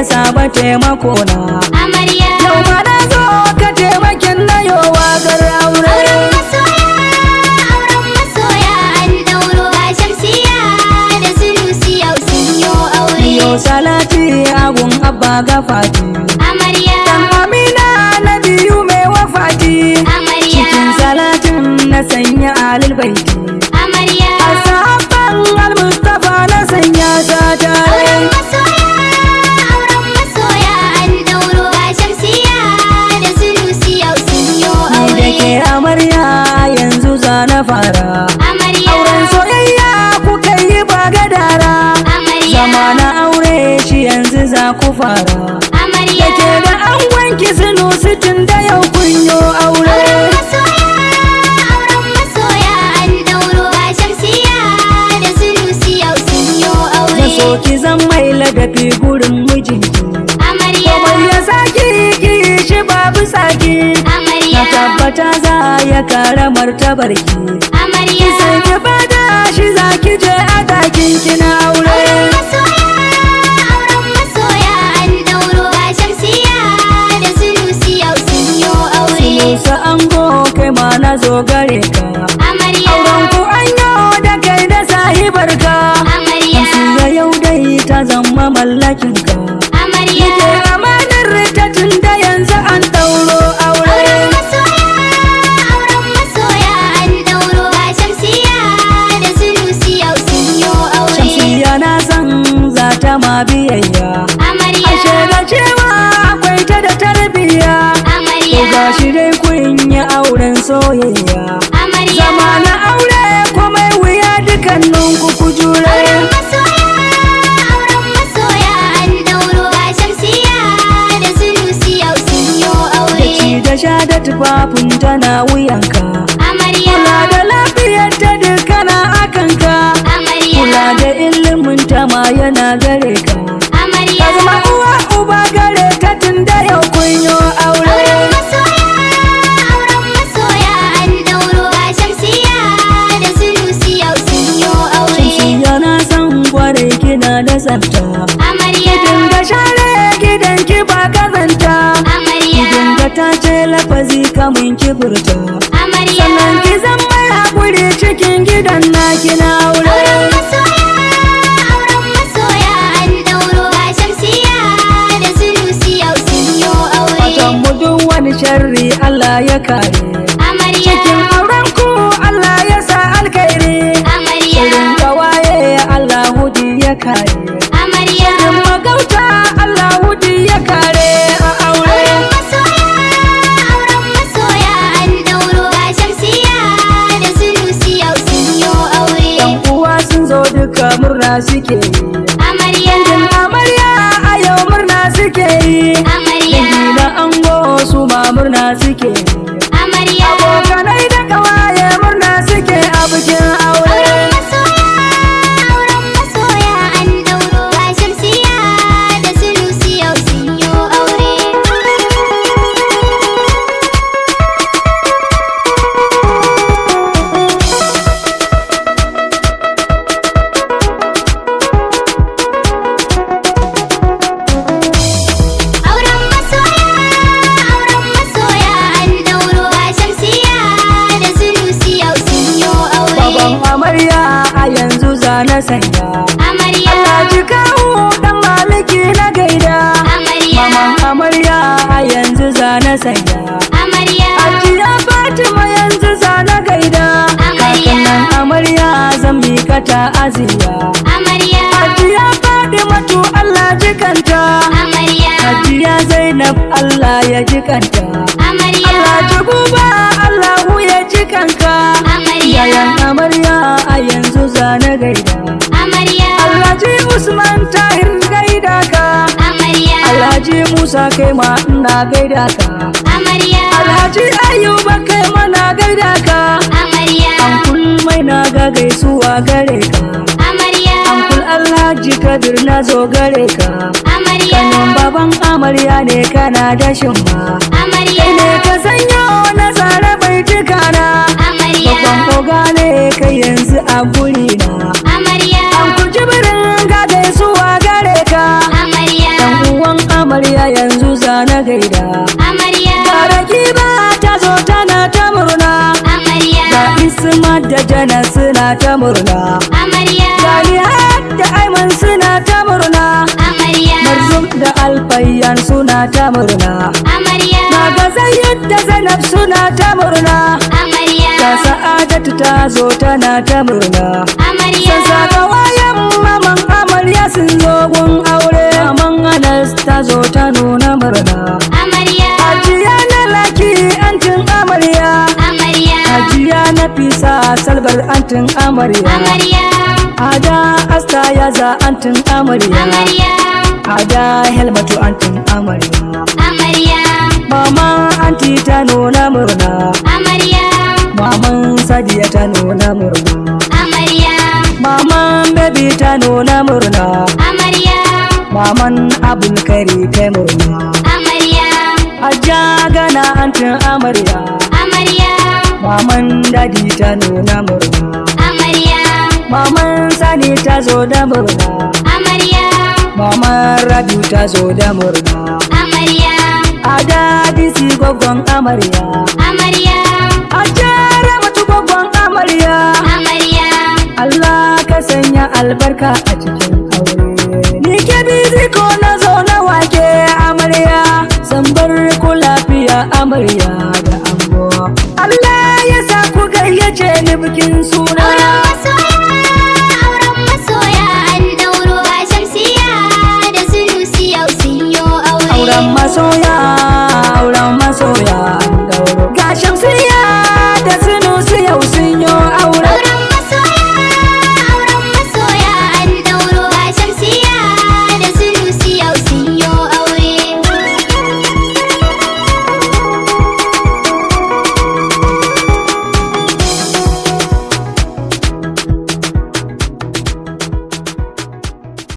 saba taimako na. Amarya. Yau ma na zo ka taimakin na yowa gar aure. Auren masoya an dauro ga Shamsiya da Sunusi yau sun yo aure. Yau salati agun abba ga fati. Amarya. Dan Amina na biyu mai wafati. Amarya. Cikin salatin na sanya alil baiti. Amarya. Asaban al-Mustafa na sanya ta tare. Auren masoya an dauro ga Shamsiya da Sunusi yau sun yo Ni da aure. ke amarya yanzu za na fara. Amarya. Auren soyayya kuka yi ba gadara. Amarya. Zama na aure shi yanzu za ku fara. Amarya. Da ke da an wanki Sunusi tun da yau kun yo aure. Auren masoya an dauro ga Shamsiya da Sunusi yau sun yo Da aure. so ki zan mai ladabi gurin mijinki. Amarya. Komai ya saki ki shi babu saki. Na Amarya. tabbata za ya kara martabarki. Amarya. Sai ki bada shi za ki je a dakin ki na aure. Auren masoya an dauro ga Shamsiya da Sunusi yau sun yo aure. Musa ango kai ma na zo gare ka. Amarya. Auren ku an yau da kai da sahibar ka. Amarya. Siya yau dai ta zama mallakin ka. Amarya. Ke amanar ta tun da yanzu an ɗauro aure. Auren masoya an dauro ga Shamsiya da Sunusi yau sun yo aure. Shamsiya na san za ta ma biyayya. Amarya. Ashe da cewa akwai ta da tarbiyya. Ko Amarya. gashi dai kun yi auren soyayya. Amarya. Zama na aure komai wuya dukannin ku jure. Auren masoya an dauro ga Shamsiya da Sunusi yau sun yo Da aure. ci da sha da tufafin tana wuyanka. Amarya. Kula da lafiyar ta dukana akanka. Amarya. Kula da ilimin ta ma yana gare ka. Amarya. Ka zama uwa uba gare ta tun da yau kun yo aure. Auren masoya an dauro ga Shamsiya da Sunusi yau sun yo aure. Shamsiya na san kwarai kina da tsafta. Amarya. Dinga share gidan ki ba kazanta. Amarya. Dinga ta ce lafazi kamun ki furta. Amarya. Sannan ki zan mai haƙuri cikin gidan na kina aure. Auren masoya an dauro ga Shamsiya da Sunusi yau sun yo aure. Watan mu duk wani sharri Allah ya kare. Amarya. Cikin auren ku Allah ya sa alkhairi. Amarya. Shirin kawaye Allah hudi ya kare. Amarya. Shirin magauta Allah hudi ya kare a aure. Auren masoya an dauro ga Shamsiya da Sunusi yau sun yo aure. Yan uwa sun zo duka murna suke yi. Amarya. Amarya a yau murna suke yi. Amarya. Dangi na ango su ma murna suke yi. Amarya. Abokanai da kawaye murna suke a bikin aure. Auren masoya an dauro ga Shamsiya da Sunusi yau sun yo aure. Auren masoya an dauro ga Shamsiya da Sunusi yau sun yo aure. Baban amarya a yanzu za na sanya. Amarya. Allah ji kawo dan maliki na gaida. Amarya. Maman amarya a yanzu za na sanya. Amarya. Ajiya Fatima yanzu za na gaida. Amarya. Kakannan amarya zan mika ta aziya. Amarya. Ajiya Fatima tu Allah jikanta. Amarya. Ajiya Zainab Allah ya jikanta. Amarya. Allah ji guba Allahu ya jikanka. Amarya. Yayan amarya a yanzu za na gaida. Amarya. Alhaji Usman Tahir gaida ka. Amarya. Alhaji Musa kai ma ina gaida ka. Amarya. Alhaji Ayuba kai ma na gaida ka. Amarya. Ankul mai na ga gaisuwa gare ka. Amarya. Ankul Alhaji Kabir na zo gare ka. Amarya. Kanin baban amarya ne kana da shimma. Amarya. Kai ne ka sanyo na tsare bai tukana. Amarya. Babban oga ne kai yanzu a guri na. Amarya. Ankul Jibrin ga gaisuwa gare ka. Amarya. Dan uwan Anas suna ta murna, amarya, Zalihat da Aiman suna ta murna, amarya, Marzuk da Alfayyan suna ta murna, amarya, Naga Zayyad da Zainab suna ta murna, amarya, ga Sa'adatu ta zo tana ta murna. amarya, Sassa kawayen maman amarya sun zo gun aure, maman Anas ta zo ta nuna murna. amarya, Hajiya na laki antin amarya, amarya, Hajiya na fisa salbar antin amarya, amarya, Ada asta ya za antin amarya, amarya, Ada helmatu antin amarya, amarya, Mama anti ta nuna murna, amarya, Maman Sadiya ta nuna murna, amarya, Maman baby ta nuna murna, amarya, Maman Abulkari ta murna, amarya, Hajja gana antin amarya, amarya, Maman dadi ta nuna murna, amarya, Maman Sani ta zo da murna, amarya, Maman Rabiu ta zo da murna, amarya, Ada disi gwaggon amarya, amarya, Hajja Ramatu gwaggon amarya, amarya, Allah ka sanya albarka a cikin aure. Ni ke bizi ko na zo na wake amarya, zan bar ku lafiya amarya da ango. Allah ya sa ku gayyace ni bikin suna. auren masoya an dauro a Shamsiya da Sunusi yau sun yo aure. Auren masoya, auren masoya, an dauro. Ga Shamsiya da